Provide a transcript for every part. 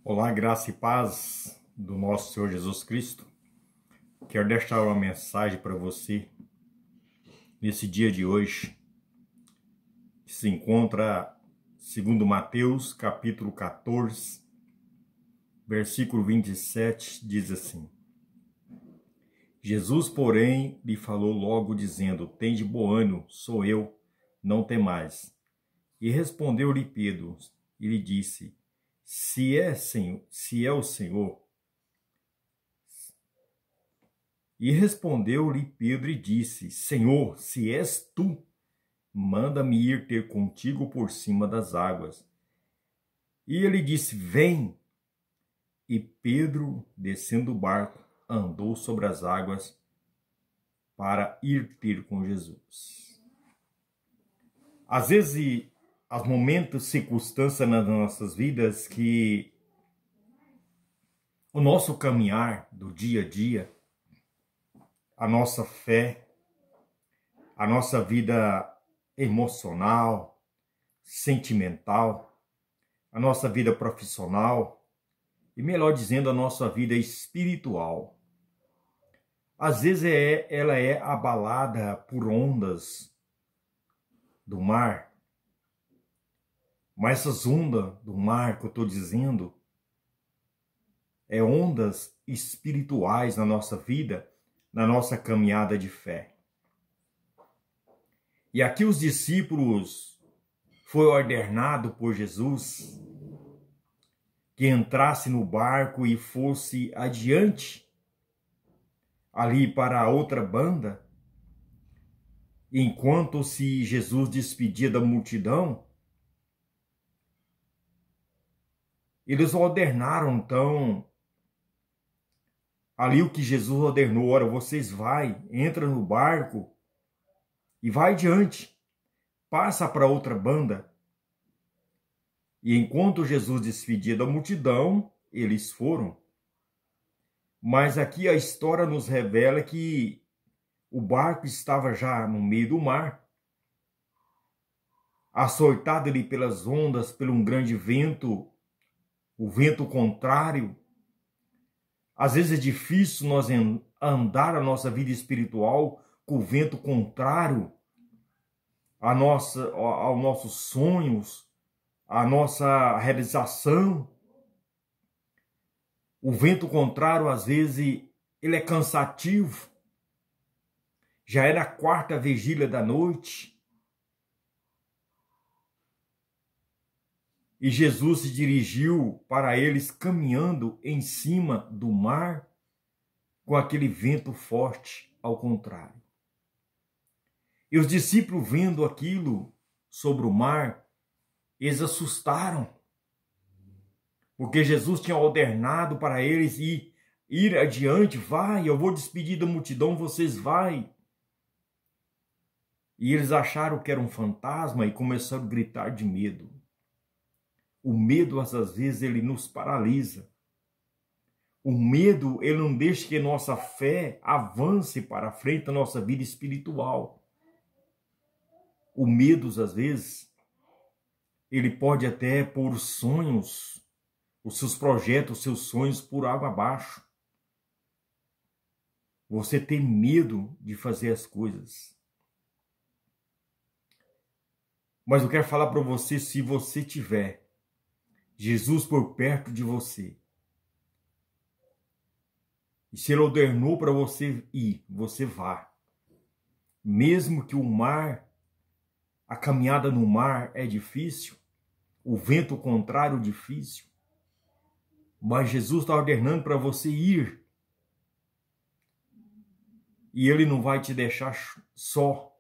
Olá, graça e paz do nosso Senhor Jesus Cristo. Quero deixar uma mensagem para você nesse dia de hoje, que se encontra segundo Mateus, capítulo 14, versículo 27, diz assim: Jesus, porém, lhe falou logo, dizendo: Tende bom ânimo, sou eu, não temais. E respondeu-lhe Pedro, e lhe disse: Se é o Senhor. E respondeu-lhe Pedro e disse: Senhor, se és tu, manda-me ir ter contigo por cima das águas. E ele disse: Vem. E Pedro, descendo do barco, andou sobre as águas para ir ter com Jesus. Às vezes, há momentos, circunstâncias nas nossas vidas que o nosso caminhar do dia a dia, a nossa fé, a nossa vida emocional, sentimental, a nossa vida profissional e, melhor dizendo, a nossa vida espiritual. Às vezes ela é abalada por ondas do mar, mas essas ondas do mar que eu estou dizendo é ondas espirituais na nossa vida, na nossa caminhada de fé. E aqui os discípulos foi ordenado por Jesus que entrasse no barco e fosse adiante, ali para a outra banda, enquanto se Jesus despedia da multidão. Eles ordenaram, então, ali o que Jesus ordenou: ora, vocês entra no barco e vai adiante, passa para outra banda. E enquanto Jesus despedia da multidão, eles foram. Mas aqui a história nos revela que o barco estava já no meio do mar, açoitado ali pelas ondas, por um grande vento, o vento contrário. Às vezes é difícil nós andar a nossa vida espiritual com o vento contrário aos nossos sonhos, à nossa realização. O vento contrário, às vezes, ele é cansativo. Já era a quarta vigília da noite. E Jesus se dirigiu para eles caminhando em cima do mar com aquele vento forte ao contrário. E os discípulos, vendo aquilo sobre o mar, eles assustaram, porque Jesus tinha ordenado para eles ir adiante. Vai, eu vou despedir da multidão, vocês vai. E eles acharam que era um fantasma e começaram a gritar de medo. O medo, às vezes, ele nos paralisa. O medo, ele não deixa que nossa fé avance para frente na nossa vida espiritual. O medo, às vezes, ele pode até pôr os sonhos, os seus projetos, os seus sonhos por água abaixo. Você tem medo de fazer as coisas. Mas eu quero falar para você, se você tiver Jesus por perto de você, e se Ele ordenou para você ir, você vá. Mesmo que o mar, a caminhada no mar é difícil, o vento contrário difícil, mas Jesus está ordenando para você ir. E Ele não vai te deixar só.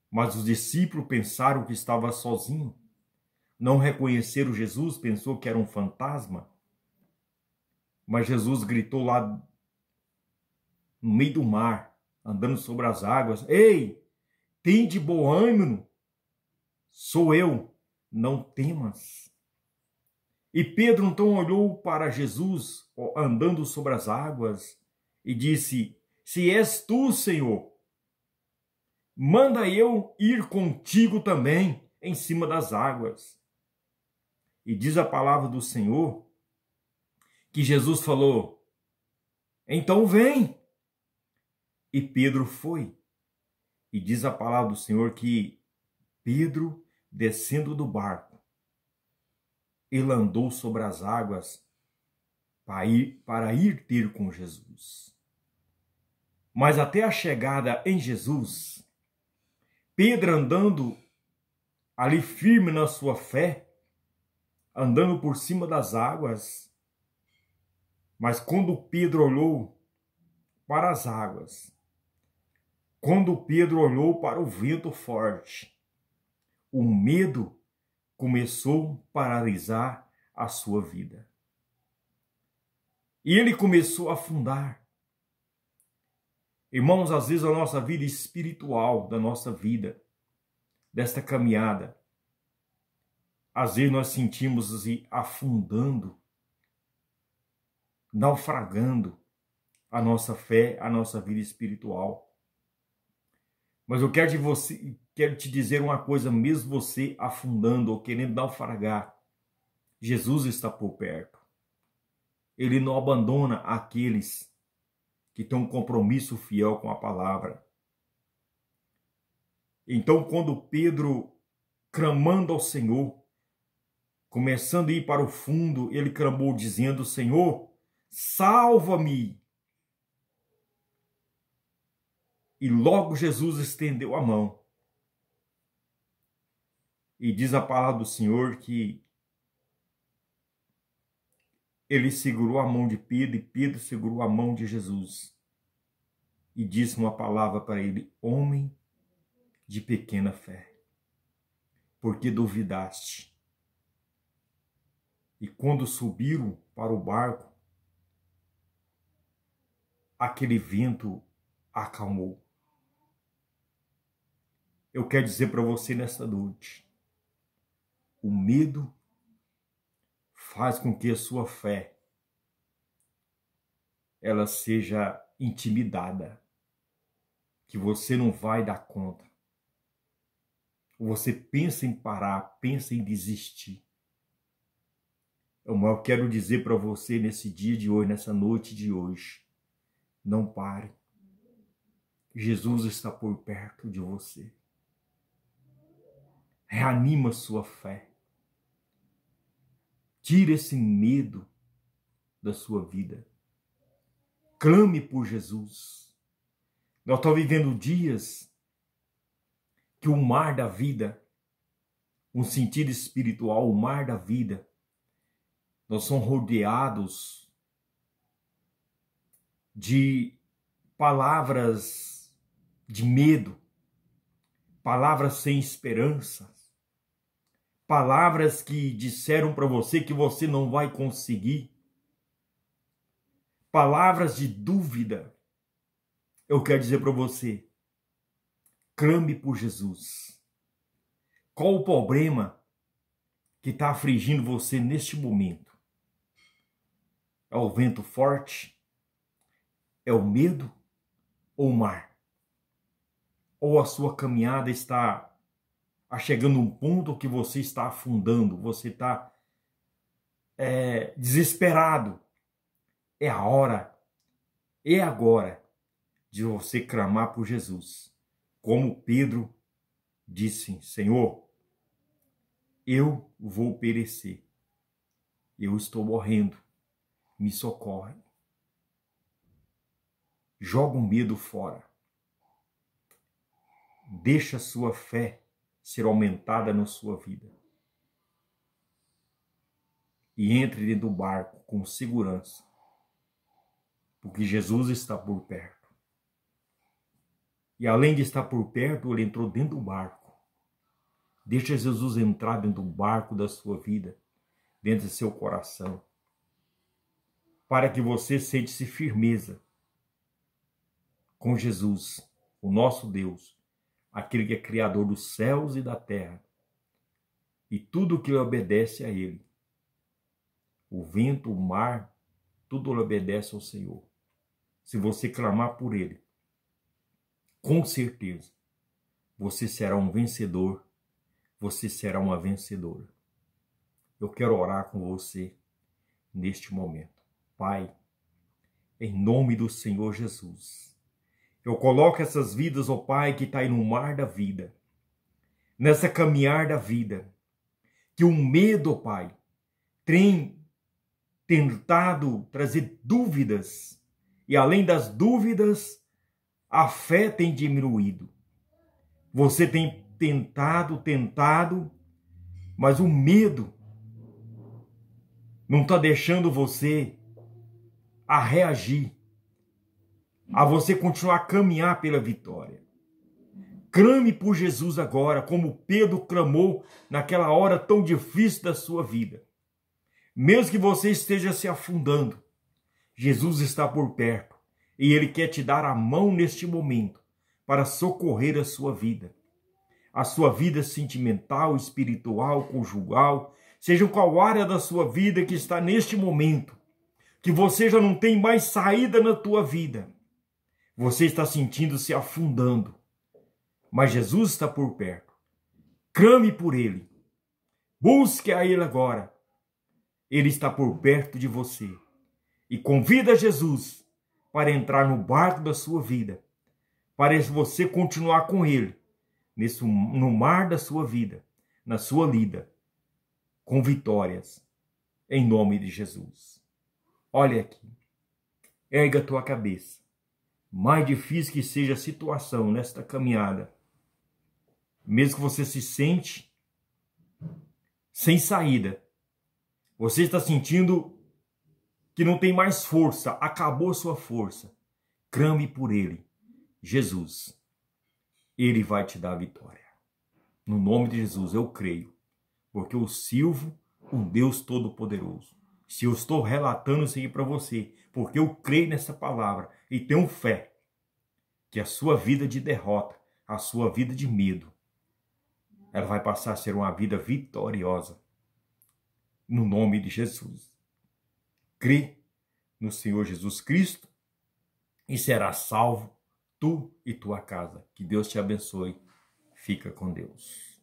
Mas os discípulos pensaram que estava sozinho. Não reconheceram Jesus, pensou que era um fantasma. Mas Jesus gritou lá no meio do mar, andando sobre as águas: Ei, tende bom ânimo, sou eu, não temas. E Pedro então olhou para Jesus andando sobre as águas e disse: Se és tu, Senhor, manda eu ir contigo também em cima das águas. E diz a palavra do Senhor que Jesus falou: então vem. E Pedro foi. E diz a palavra do Senhor que Pedro, descendo do barco, ele andou sobre as águas para ir ter com Jesus. Mas até a chegada em Jesus, Pedro andando ali firme na sua fé, andando por cima das águas, mas quando Pedro olhou para as águas, quando Pedro olhou para o vento forte, o medo começou a paralisar a sua vida. E ele começou a afundar. Irmãos, às vezes a nossa vida espiritual, da nossa vida, desta caminhada, às vezes nós sentimos assim, afundando, naufragando a nossa fé, a nossa vida espiritual. Mas eu quero te dizer uma coisa, mesmo você afundando ou querendo naufragar, Jesus está por perto. Ele não abandona aqueles que têm um compromisso fiel com a palavra. Então, quando Pedro, clamando ao Senhor, começando a ir para o fundo, ele clamou dizendo: Senhor, salva-me! E logo Jesus estendeu a mão. E diz a palavra do Senhor que ele segurou a mão de Pedro e Pedro segurou a mão de Jesus. E disse uma palavra para ele: homem de pequena fé, porque duvidaste? E quando subiram para o barco, aquele vento acalmou. Eu quero dizer para você nessa noite, o medo faz com que a sua fé ela seja intimidada, que você não vai dar conta. Você pensa em parar, pensa em desistir. Eu quero dizer para você nesse dia de hoje, nessa noite de hoje, não pare. Jesus está por perto de você. Reanima sua fé. Tira esse medo da sua vida. Clame por Jesus. Nós estamos vivendo dias que o mar da vida, um sentido espiritual, o mar da vida, nós somos rodeados de palavras de medo, palavras sem esperança, palavras que disseram para você que você não vai conseguir, palavras de dúvida. Eu quero dizer para você, clame por Jesus. Qual o problema que está afligindo você neste momento? É o vento forte? É o medo? Ou o mar? Ou a sua caminhada está chegando a um ponto que você está afundando, você está desesperado? É a hora, é agora de você clamar por Jesus. Como Pedro disse: Senhor, eu vou perecer, eu estou morrendo, me socorre. Joga o medo fora. Deixa a sua fé ser aumentada na sua vida. E entre dentro do barco com segurança, porque Jesus está por perto. E além de estar por perto, ele entrou dentro do barco. Deixa Jesus entrar dentro do barco da sua vida, dentro do seu coração, para que você sente-se firmeza com Jesus, o nosso Deus, aquele que é criador dos céus e da terra, e tudo que obedece a ele. O vento, o mar, tudo obedece ao Senhor. Se você clamar por ele, com certeza, você será um vencedor, você será uma vencedora. Eu quero orar com você neste momento. Pai, em nome do Senhor Jesus, eu coloco essas vidas, ó Pai, que está aí no mar da vida, nessa caminhar da vida, que o medo, ó Pai, tem tentado trazer dúvidas, e além das dúvidas, a fé tem diminuído. Você tem tentado, mas o medo não está deixando você a reagir, a você continuar a caminhar pela vitória. Clame por Jesus agora, como Pedro clamou naquela hora tão difícil da sua vida. Mesmo que você esteja se afundando, Jesus está por perto e Ele quer te dar a mão neste momento para socorrer a sua vida sentimental, espiritual, conjugal, seja qual área da sua vida que está neste momento, que você já não tem mais saída na tua vida. Você está sentindo-se afundando, mas Jesus está por perto. Clame por Ele. Busque a Ele agora. Ele está por perto de você. E convida Jesus para entrar no barco da sua vida, para você continuar com Ele, no mar da sua vida, na sua lida, com vitórias, em nome de Jesus. Olha aqui, erga a tua cabeça. Mais difícil que seja a situação nesta caminhada, mesmo que você se sente sem saída, você está sentindo que não tem mais força, acabou a sua força, clame por Ele, Jesus. Ele vai te dar a vitória. No nome de Jesus, eu creio, porque eu sirvo um Deus Todo-Poderoso. Se eu estou relatando isso aqui para você, porque eu creio nessa palavra e tenho fé que a sua vida de derrota, a sua vida de medo, ela vai passar a ser uma vida vitoriosa. No nome de Jesus. Crê no Senhor Jesus Cristo e será salvo, tu e tua casa. Que Deus te abençoe. Fica com Deus.